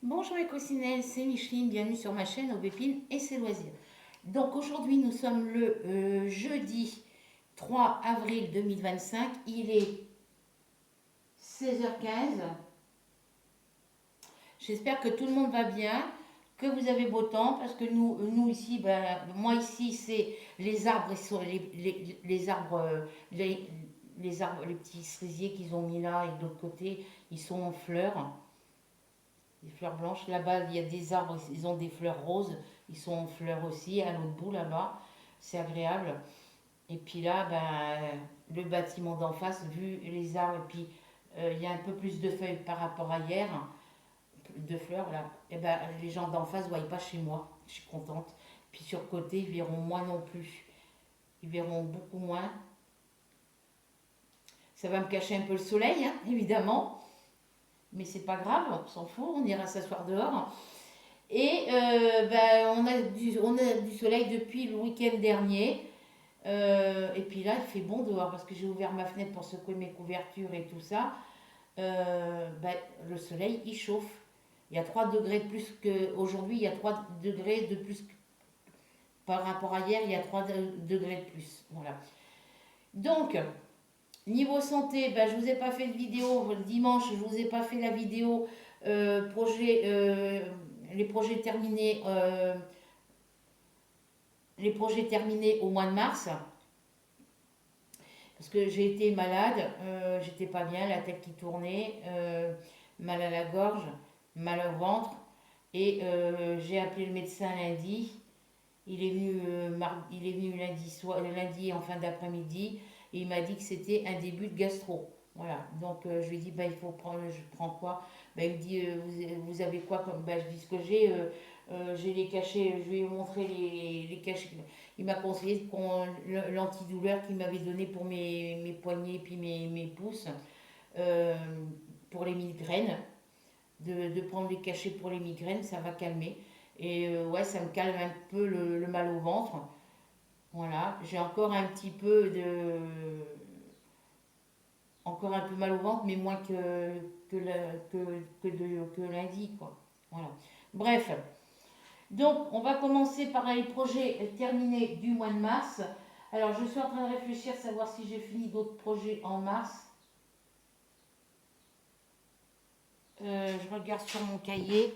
Bonjour les coussinelles, c'est Micheline, bienvenue sur ma chaîne Aubépine et ses loisirs. Donc aujourd'hui nous sommes le jeudi 3 avril 2025, il est 16h15. J'espère que tout le monde va bien, que vous avez beau temps parce que nous ici, moi ici c'est les arbres, les arbres, les arbres, les petits cerisiers qu'ils ont mis là et de l'autre côté ils sont en fleurs. Des fleurs blanches. Là-bas, il y a des arbres, ils ont des fleurs roses. Ils sont en fleurs aussi, à l'autre bout là-bas. C'est agréable. Et puis là, le bâtiment d'en face, vu les arbres, et puis il y a un peu plus de feuilles par rapport à hier, de fleurs là. Et les gens d'en face ne voient pas chez moi. Je suis contente. Puis sur le côté, ils verront moins non plus. Ils verront beaucoup moins. Ça va me cacher un peu le soleil, hein, évidemment. Mais c'est pas grave, on s'en fout, on ira s'asseoir dehors. Et on a du soleil depuis le week-end dernier. Et puis là, il fait bon dehors parce que j'ai ouvert ma fenêtre pour secouer mes couvertures et tout ça. Le soleil, il chauffe. Il y a 3 degrés de plus qu'aujourd'hui. Il y a 3 degrés de plus par rapport à hier. Il y a 3 degrés de plus. Voilà. Donc, niveau santé, je vous ai pas fait de vidéo. Le dimanche, je vous ai pas fait la vidéo projet, les projets terminés. Les projets terminés au mois de mars, parce que j'ai été malade, j'étais pas bien, la tête qui tournait, mal à la gorge, mal au ventre, et j'ai appelé le médecin lundi. Il est venu lundi en fin d'après-midi, et il m'a dit que c'était un début de gastro. Voilà, donc je lui ai dit, il faut prendre, je prends quoi? Il me dit, vous avez quoi comme. Je dis ce que j'ai les cachets, je lui ai montré les cachets. Il m'a conseillé de prendre l'antidouleur qu'il m'avait donné pour mes poignets et puis mes pouces, euh, pour les migraines, de prendre les cachets pour les migraines, ça va calmer. Et ouais, ça me calme un peu le mal au ventre. Voilà, j'ai encore un petit peu de. Encore un peu mal au ventre, mais moins que lundi, quoi. Voilà. Bref, donc on va commencer par les projets terminés du mois de mars. Alors je suis en train de réfléchir, savoir si j'ai fini d'autres projets en mars. Je regarde sur mon cahier.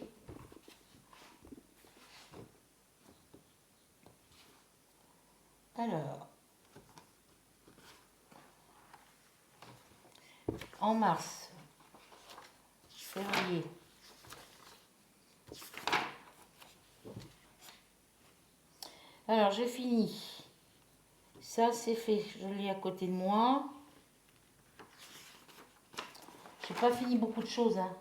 Alors, en mars, février. Alors, j'ai fini. Ça, c'est fait. Je l'ai à côté de moi. J'ai pas fini beaucoup de choses, hein.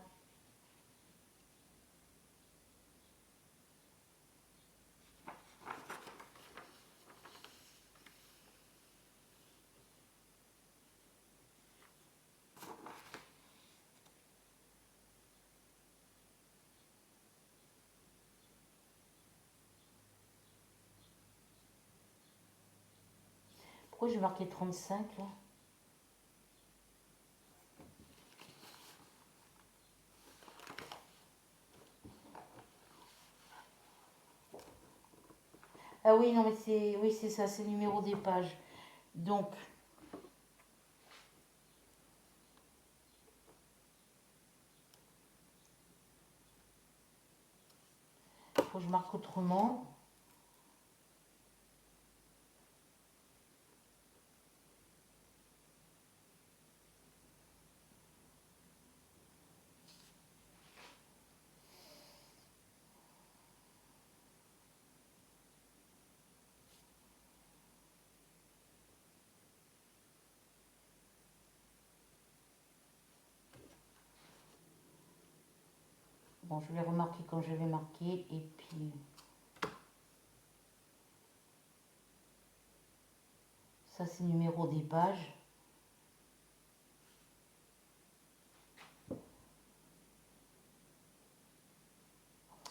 Pourquoi j'ai marqué 35 là? Ah oui, non, mais c'est. Oui, c'est ça, c'est le numéro des pages. Donc, il faut que je marque autrement. Bon, je vais remarquer comme je vais marquer. Et puis, ça, c'est le numéro des pages.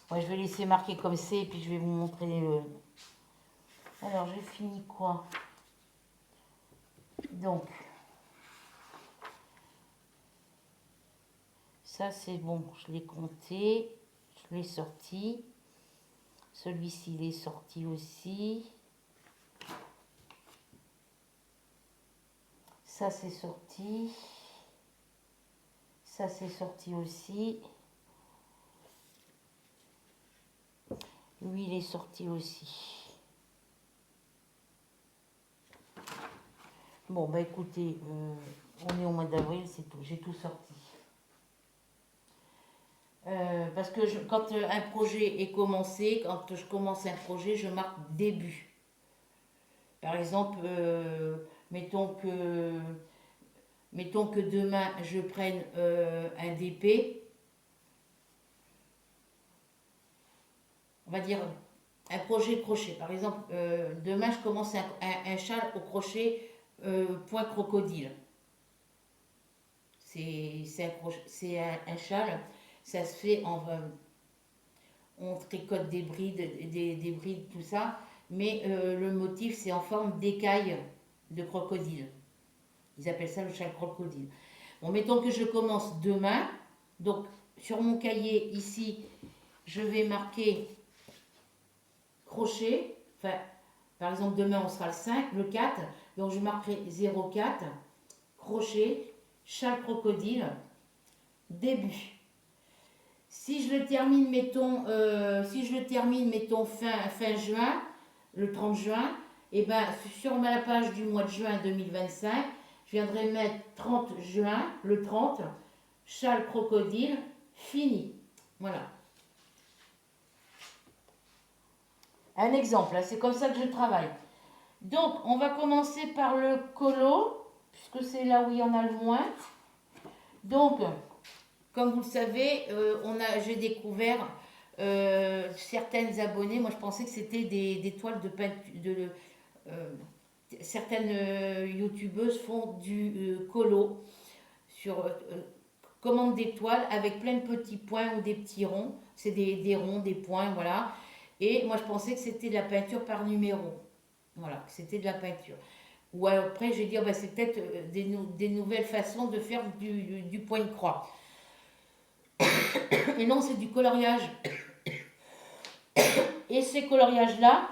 Ouais, je vais laisser marquer comme c'est et puis je vais vous montrer. Alors, j'ai fini quoi? Donc, ça c'est bon, je l'ai compté. les sorti. Celui-ci, il est sorti aussi. Ça, c'est sorti. Ça, c'est sorti aussi. Lui, il est sorti aussi. Bon, bah écoutez, on est au mois d'avril, c'est tout. J'ai tout sorti. Parce que quand un projet est commencé, quand je commence un projet, je marque début. Par exemple, mettons que demain je prenne un DP, on va dire un projet crochet. Par exemple, demain je commence un châle au crochet point crocodile. C'est un châle, ça se fait on tricote des brides, des brides, tout ça, mais le motif c'est en forme d'écaille de crocodile. Ils appellent ça le châle crocodile. Bon, mettons que je commence demain, donc sur mon cahier ici, je vais marquer crochet, enfin, par exemple demain on sera le 5, le 4, donc je marquerai 0,4, crochet, châle crocodile, début. Si je le termine, mettons fin juin, le 30 juin, et ben sur la page du mois de juin 2025, je viendrai mettre 30 juin, le 30, châle crocodile, fini. Voilà. Un exemple, c'est comme ça que je travaille. Donc, on va commencer par le colo, puisque c'est là où il y en a le moins. Donc, comme vous le savez, j'ai découvert certaines abonnées. Moi, je pensais que c'était des toiles de peinture. Certaines youtubeuses font du colo sur commande des toiles avec plein de petits points ou des petits ronds. C'est des ronds, des points, voilà. Et moi, je pensais que c'était de la peinture par numéro. Voilà, que c'était de la peinture. Ou alors après, j'ai dit, oh, bah, c'est peut-être des nouvelles façons de faire du point de croix. Et non, c'est du coloriage. Et ces coloriages-là,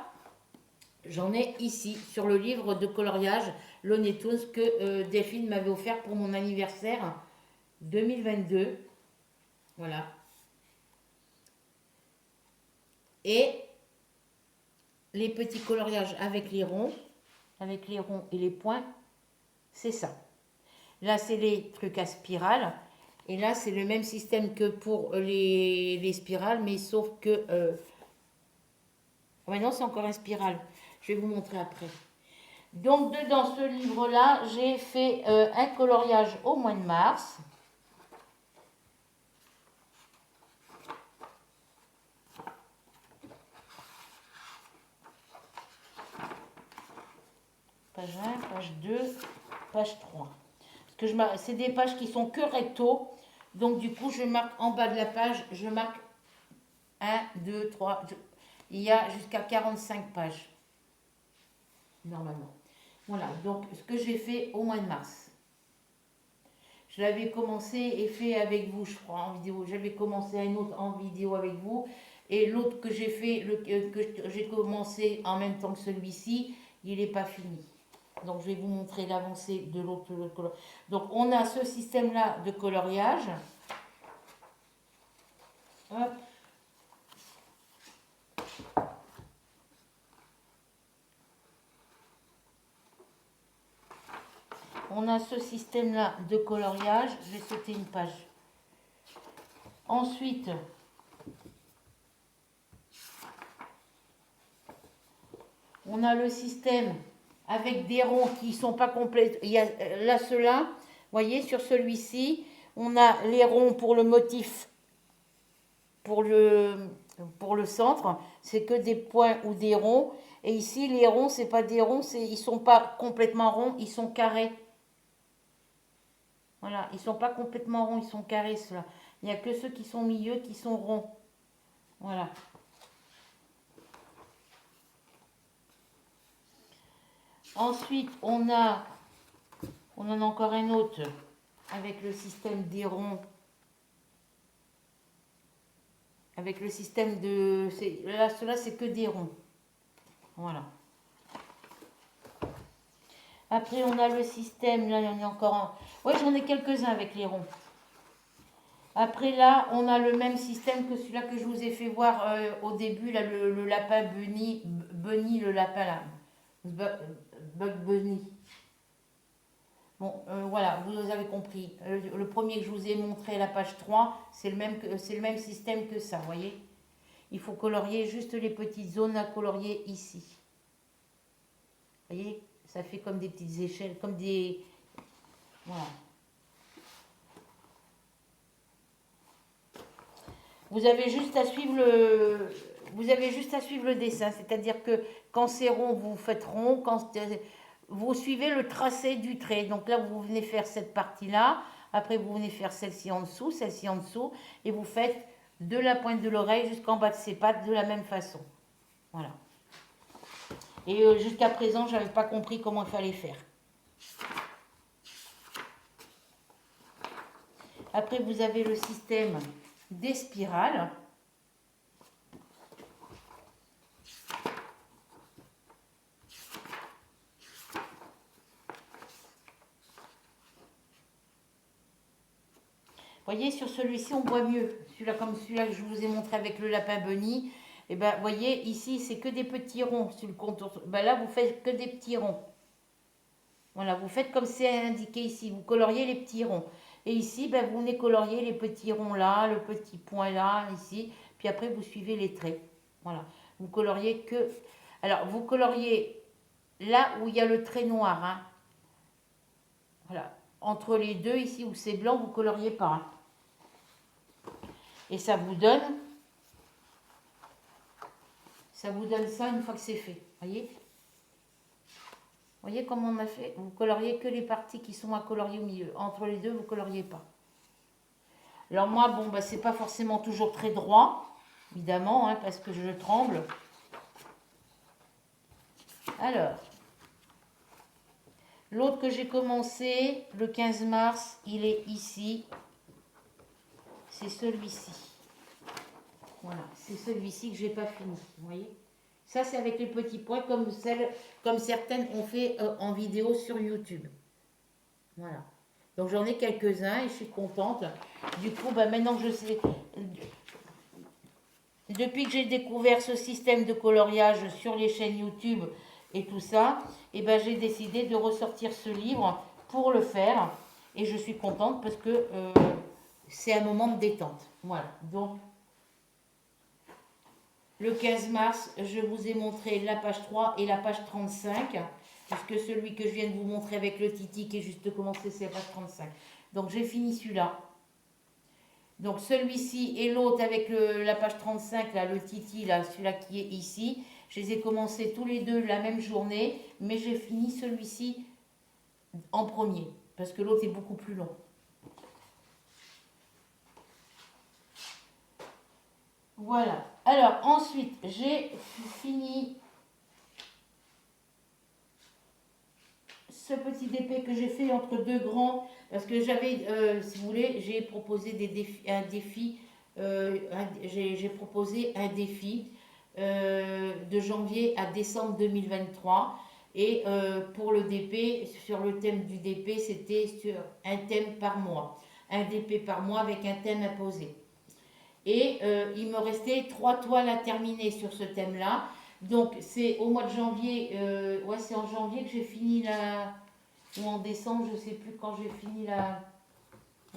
j'en ai ici, sur le livre de coloriage Looney Tunes que Delphine m'avait offert pour mon anniversaire 2022. Voilà. Et les petits coloriages avec les ronds et les points, c'est ça. Là, c'est les trucs à spirale. Et là, c'est le même système que pour les spirales, mais sauf que... maintenant, c'est encore un spirale. Je vais vous montrer après. Donc, dans ce livre-là, j'ai fait un coloriage au mois de mars. Page 1, page 2, page 3. Parce que c'est des pages qui sont que recto. Donc, du coup, je marque en bas de la page, je marque 1, 2, 3. Il y a jusqu'à 45 pages. Normalement. Voilà, donc ce que j'ai fait au mois de mars. Je l'avais commencé et fait avec vous, je crois, en vidéo. J'avais commencé un autre en vidéo avec vous. Et l'autre que j'ai fait, que j'ai commencé en même temps que celui-ci, il n'est pas fini. Donc je vais vous montrer l'avancée de l'autre coloriage. Donc on a ce système-là de coloriage. Hop. On a ce système-là de coloriage. Je vais sauter une page. Ensuite, on a le système avec des ronds qui ne sont pas complets. Il y a là ceux-là. Vous voyez, sur celui-ci, on a les ronds pour le motif, pour le centre. C'est que des points ou des ronds. Et ici, les ronds, c'est pas des ronds, ils ne sont pas complètement ronds, ils sont carrés. Voilà, ils ne sont pas complètement ronds, ils sont carrés, ceux-là. Il n'y a que ceux qui sont au milieu qui sont ronds. Voilà. Ensuite, on en a encore un autre avec le système des ronds. Avec le système de... Là, cela, c'est que des ronds. Voilà. Après, on a le système. Là, il y en a encore un. Oui, j'en ai quelques-uns avec les ronds. Après, là, on a le même système que celui-là que je vous ai fait voir au début. Là, le lapin Bunny. Bunny, le lapin, là. Bug Bunny. Bon, voilà, vous avez compris. Le premier que je vous ai montré, la page 3, c'est le même système que ça, vous voyez. Il faut colorier juste les petites zones à colorier ici. Vous voyez, ça fait comme des petites échelles, comme des... Voilà. Vous avez juste à suivre le dessin, c'est-à-dire que quand c'est rond, vous faites rond, quand vous suivez le tracé du trait. Donc là, vous venez faire cette partie-là, après vous venez faire celle-ci en dessous, et vous faites de la pointe de l'oreille jusqu'en bas de ses pattes de la même façon. Voilà. Et jusqu'à présent, je n'avais pas compris comment il fallait faire. Après, vous avez le système des spirales. Vous voyez, sur celui-ci, on voit mieux. Celui-là, comme celui-là que je vous ai montré avec le lapin bunny. Et ben, vous voyez, ici, c'est que des petits ronds sur le contour. Ben là, vous faites que des petits ronds. Voilà, vous faites comme c'est indiqué ici. Vous coloriez les petits ronds. Et ici, ben, vous venez colorier les petits ronds là, le petit point là, ici. Puis après, vous suivez les traits. Voilà. Vous coloriez que... Alors, vous coloriez là où il y a le trait noir. Hein. Voilà. Entre les deux, ici où c'est blanc, vous ne coloriez pas. Hein. Et ça vous donne ça une fois que c'est fait. Voyez? Voyez comment on a fait? Vous coloriez que les parties qui sont à colorier au milieu. Entre les deux, vous ne coloriez pas. Alors moi, bon, bah, c'est pas forcément toujours très droit, évidemment, hein, parce que je tremble. Alors, l'autre que j'ai commencé le 15 mars, il est ici. C'est celui-ci. Voilà, c'est celui-ci que j'ai pas fini, vous voyez. Ça, c'est avec les petits points comme certaines ont fait en vidéo sur YouTube. Voilà. Donc j'en ai quelques-uns et je suis contente. Du coup, bah, maintenant que je sais, depuis que j'ai découvert ce système de coloriage sur les chaînes YouTube et tout ça, et ben j'ai décidé de ressortir ce livre pour le faire. Et je suis contente parce que c'est un moment de détente. Voilà. Donc, le 15 mars, je vous ai montré la page 3 et la page 35, puisque celui que je viens de vous montrer avec le titi qui est juste commencé, c'est la page 35. Donc j'ai fini celui-là. Donc celui-ci et l'autre avec la page 35, là, le titi, là, celui-là qui est ici, je les ai commencés tous les deux la même journée, mais j'ai fini celui-ci en premier, parce que l'autre est beaucoup plus long. Voilà. Alors, ensuite, j'ai fini ce petit DP que j'ai fait entre deux grands, parce que j'avais, si vous voulez, j'ai proposé j'ai proposé un défi de janvier à décembre 2023. Et pour le DP, sur le thème du DP, c'était sur un thème par mois. Un DP par mois avec un thème imposé. Et il me restait 3 toiles à terminer sur ce thème-là. Donc c'est au mois de janvier, ouais c'est en janvier que j'ai fini la... Ou en décembre, je ne sais plus quand j'ai fini la...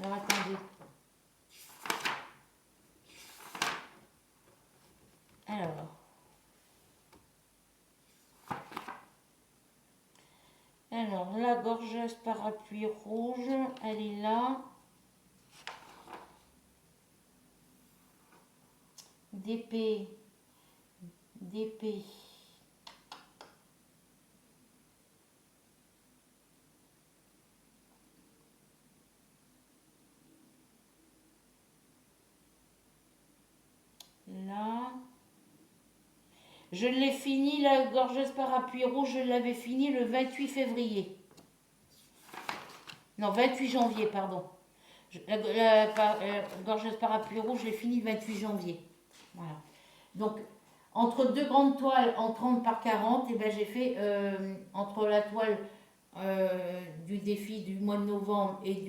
Alors attendez. Alors la gorgeuse parapluie rouge, elle est là. DP. Là. Je l'ai fini, la gorgeuse parapluie rouge, je l'avais fini le 28 février. Non, 28 janvier, pardon. La gorgeuse parapluie rouge, je l'ai fini le 28 janvier. Voilà. Donc, entre deux grandes toiles en 30 par 40, et ben, j'ai fait entre la toile du défi du mois de novembre et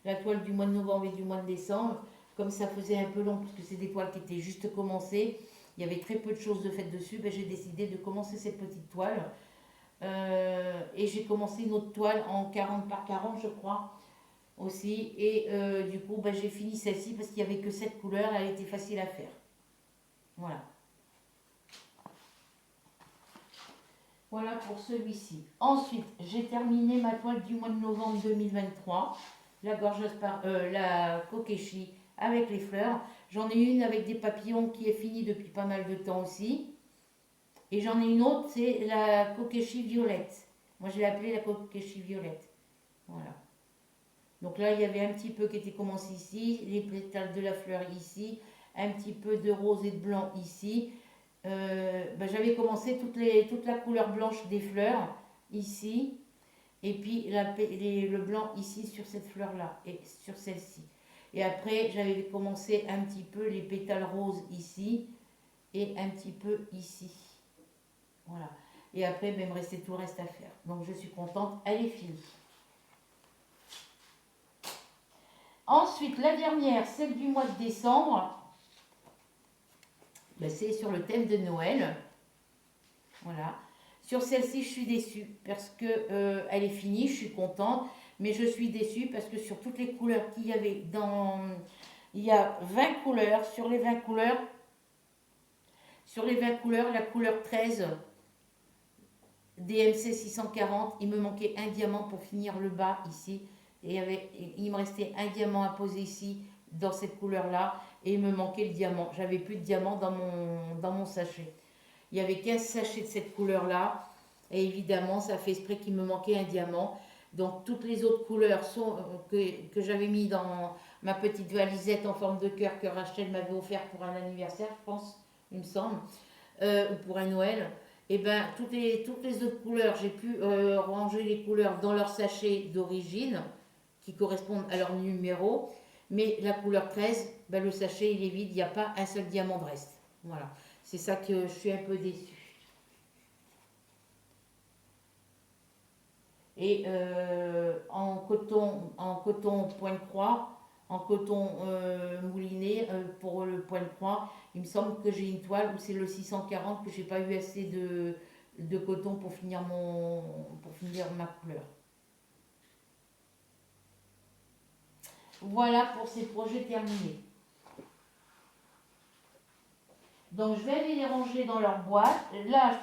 la toile du mois de novembre et du mois de décembre, comme ça faisait un peu long, parce que c'est des toiles qui étaient juste commencées, il y avait très peu de choses de faites dessus, ben, j'ai décidé de commencer cette petite toile. Et j'ai commencé une autre toile en 40 par 40, je crois, aussi. Et du coup, ben, j'ai fini celle-ci parce qu'il n'y avait que cette couleur, elle était facile à faire. Voilà. Voilà pour celui-ci. Ensuite, j'ai terminé ma toile du mois de novembre 2023, la gorgeuse la Kokeshi avec les fleurs. J'en ai une avec des papillons qui est finie depuis pas mal de temps aussi. Et j'en ai une autre, c'est la Kokeshi violette. Moi, je l'ai appelée la Kokeshi violette. Voilà. Donc là, il y avait un petit peu qui était commencé ici, les pétales de la fleur ici, un petit peu de rose et de blanc ici. Ben, j'avais commencé toute la couleur blanche des fleurs ici, et puis le blanc ici sur cette fleur-là, et sur celle-ci. Et après, j'avais commencé un petit peu les pétales roses ici, et un petit peu ici. Voilà. Et après, ben, il me restait tout le reste à faire. Donc je suis contente, elle est finie. Ensuite, la dernière, celle du mois de décembre, ben, c'est sur le thème de Noël. Voilà. Sur celle-ci, je suis déçue parce que elle est finie, je suis contente, mais je suis déçue parce que sur toutes les couleurs qu'il y avait dans... Il y a 20 couleurs, sur les 20 couleurs, la couleur 13 DMC 640, il me manquait un diamant pour finir le bas ici. Et il me restait un diamant à poser ici, dans cette couleur-là, et il me manquait le diamant. J'avais plus de diamant dans mon sachet. Il y avait 15 sachets de cette couleur-là, et évidemment, ça fait exprès qu'il me manquait un diamant. Donc, toutes les autres couleurs que j'avais mis dans ma petite valisette en forme de cœur que Rachel m'avait offert pour un anniversaire, je pense, il me semble, ou pour un Noël. Et ben toutes les autres couleurs, j'ai pu ranger les couleurs dans leur sachet d'origine qui correspondent à leur numéro. Mais la couleur 13, ben, le sachet il est vide, il n'y a pas un seul diamant de reste. Voilà, c'est ça que je suis un peu déçue. Et en coton point de croix, en coton mouliné pour le point de croix, il me semble que j'ai une toile où c'est le 640 que j'ai pas eu assez de coton pour finir ma couleur. Voilà pour ces projets terminés. Donc je vais aller les ranger dans leur boîte. Là,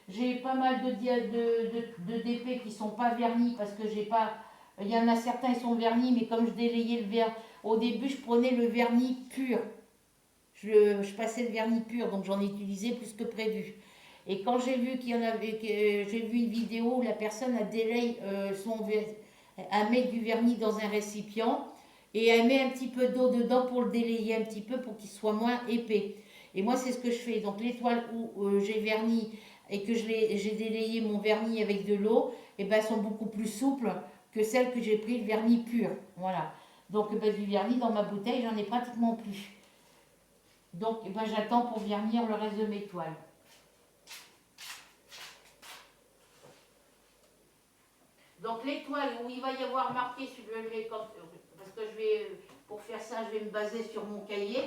j'ai pas mal de DP qui sont pas vernis parce que j'ai pas. Il y en a certains qui sont vernis, mais comme je délayais le verre, au début je prenais le vernis pur. Je passais le vernis pur, donc j'en ai utilisé plus que prévu. Et quand j'ai vu qu'il y en avait, j'ai vu une vidéo où la personne a délayé elle met du vernis dans un récipient et elle met un petit peu d'eau dedans pour le délayer un petit peu pour qu'il soit moins épais. Et moi c'est ce que je fais. Donc les toiles où j'ai verni et que j'ai délayé mon vernis avec de l'eau, et ben, elles sont beaucoup plus souples que celles que j'ai pris le vernis pur. Voilà. Donc ben, du vernis dans ma bouteille, j'en ai pratiquement plus. Donc eh ben, j'attends pour vernir le reste de mes toiles. Donc les toiles où il va y avoir marqué sur parce que pour faire ça, je vais me baser sur mon cahier.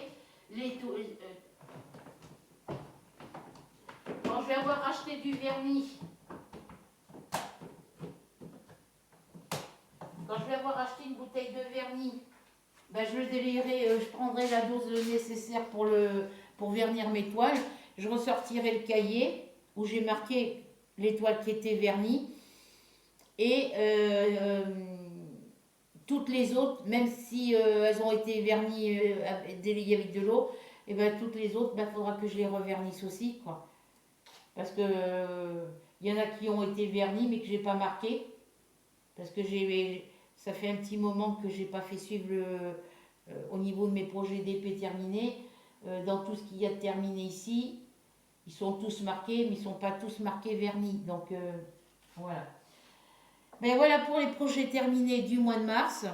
Quand je vais avoir acheté du vernis, quand je vais avoir acheté une bouteille de vernis, ben je le délayerai, je prendrai la dose nécessaire pour vernir mes toiles. Je ressortirai le cahier où j'ai marqué les toiles qui étaient vernies. Et toutes les autres, même si elles ont été vernies, délayées avec de l'eau, et ben toutes les autres, il faudra que je les revernisse aussi, quoi. Parce que y en a qui ont été vernis mais que j'ai pas marqué. Parce que ça fait un petit moment que j'ai pas fait suivre au niveau de mes projets d'épée terminés. Dans tout ce qu'il y a de terminé ici, ils sont tous marqués, mais ils sont pas tous marqués vernis. Donc voilà. Ben voilà pour les projets terminés du mois de mars.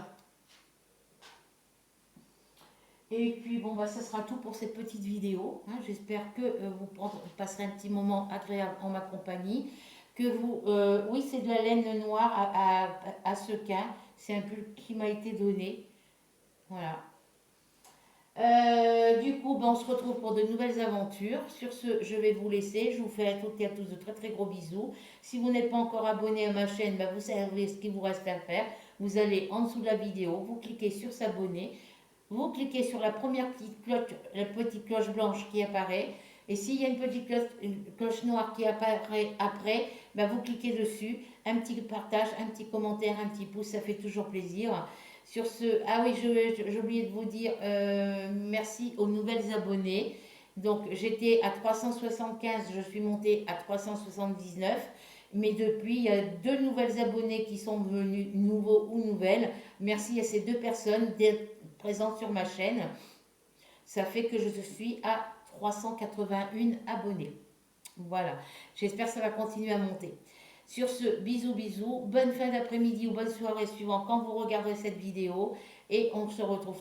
Et puis bon, bah, ça sera tout pour cette petite vidéo, hein. J'espère que vous passerez un petit moment agréable en ma compagnie. Que vous, oui, c'est de la laine noire à sequin. C'est un pull qui m'a été donné. Voilà. Du coup, ben, on se retrouve pour de nouvelles aventures. Sur ce, je vais vous laisser. Je vous fais à toutes et à tous de très très gros bisous. Si vous n'êtes pas encore abonné à ma chaîne, ben, vous savez ce qu'il vous reste à faire. Vous allez en dessous de la vidéo, vous cliquez sur s'abonner, vous cliquez sur la première petite cloche blanche qui apparaît. Et s'il y a une cloche noire qui apparaît après, ben, vous cliquez dessus. Un petit partage, un petit commentaire, un petit pouce, ça fait toujours plaisir. Sur ce, ah oui, j'ai oublié de vous dire merci aux nouvelles abonnés. Donc j'étais à 375, je suis montée à 379. Mais depuis, il y a deux nouvelles abonnés qui sont venus, nouveaux ou nouvelles. Merci à ces deux personnes d'être présentes sur ma chaîne. Ça fait que je suis à 381 abonnés. Voilà, j'espère que ça va continuer à monter. Sur ce, bisous bisous, bonne fin d'après-midi ou bonne soirée suivant quand vous regarderez cette vidéo et on se retrouve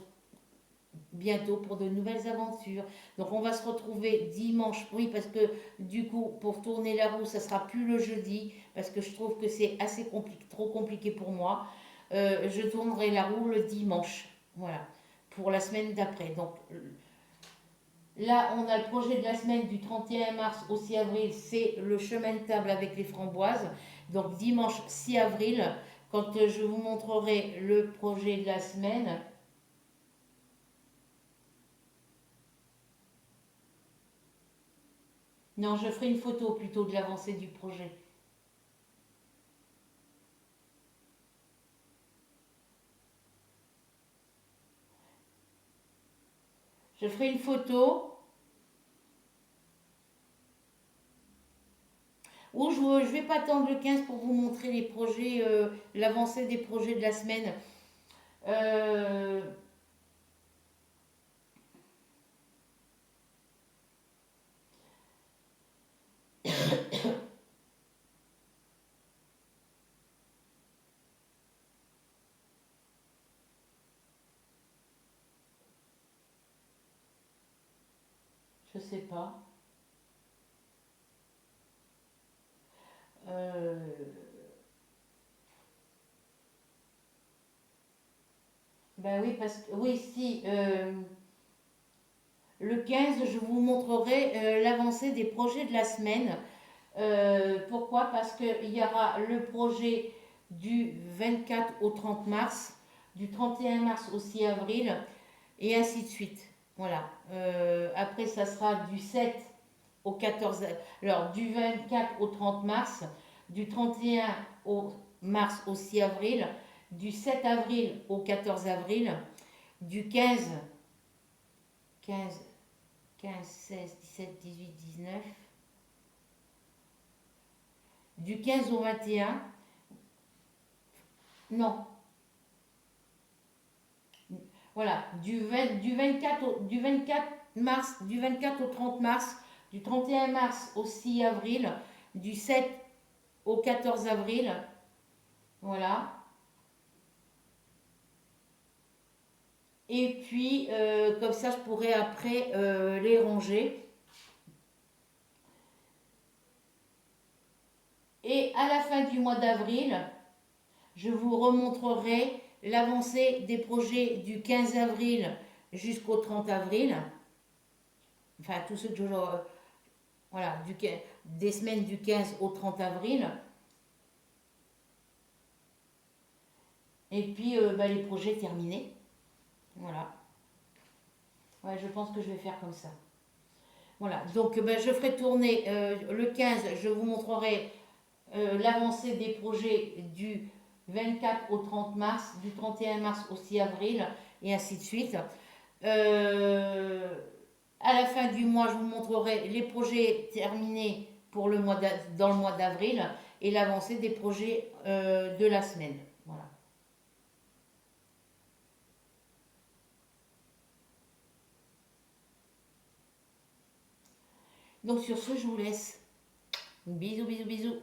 bientôt pour de nouvelles aventures. Donc on va se retrouver dimanche, oui, parce que du coup pour tourner la roue ça sera plus le jeudi parce que je trouve que c'est assez compliqué, trop compliqué pour moi. Je tournerai la roue le dimanche, voilà, pour la semaine d'après. Donc là, on a le projet de la semaine du 31 mars au 6 avril, c'est le chemin de table avec les framboises. Donc dimanche 6 avril, quand je vous montrerai le projet de la semaine. Non, je ferai une photo plutôt de l'avancée du projet. Je ferai une photo ou je ne vais pas attendre le 15 pour vous montrer les projets, l'avancée des projets de la semaine. Euh, je sais pas. Euh, ben oui, parce que oui, si. Le 15, je vous montrerai l'avancée des projets de la semaine. Pourquoi? Parce qu'il y aura le projet du 24 au 30 mars, du 31 mars au 6 avril, et ainsi de suite. Voilà. Après, ça sera du 7 au 14, alors du 24 au 30 mars, du 31 au mars au 6 avril, du 7 avril au 14 avril, du 15, 15, 16, 17, 18, 19, du 15 au 21, non, voilà, du 24 mars, du 24 au 30 mars, du 31 mars au 6 avril, du 7 au 14 avril, voilà. Et puis, comme ça, je pourrais après les ranger. Et à la fin du mois d'avril, je vous remontrerai l'avancée des projets du 15 avril jusqu'au 30 avril. Enfin, tous ceux que voilà, des semaines du 15 au 30 avril. Et puis, bah, les projets terminés. Voilà. Ouais, je pense que je vais faire comme ça. Voilà. Donc, bah, je ferai tourner le 15, je vous montrerai l'avancée des projets du 24 au 30 mars, du 31 mars au 6 avril, et ainsi de suite. Euh, à la fin du mois, je vous montrerai les projets terminés pour dans le mois d'avril et l'avancée des projets de la semaine. Voilà. Donc sur ce, je vous laisse. Bisous, bisous, bisous.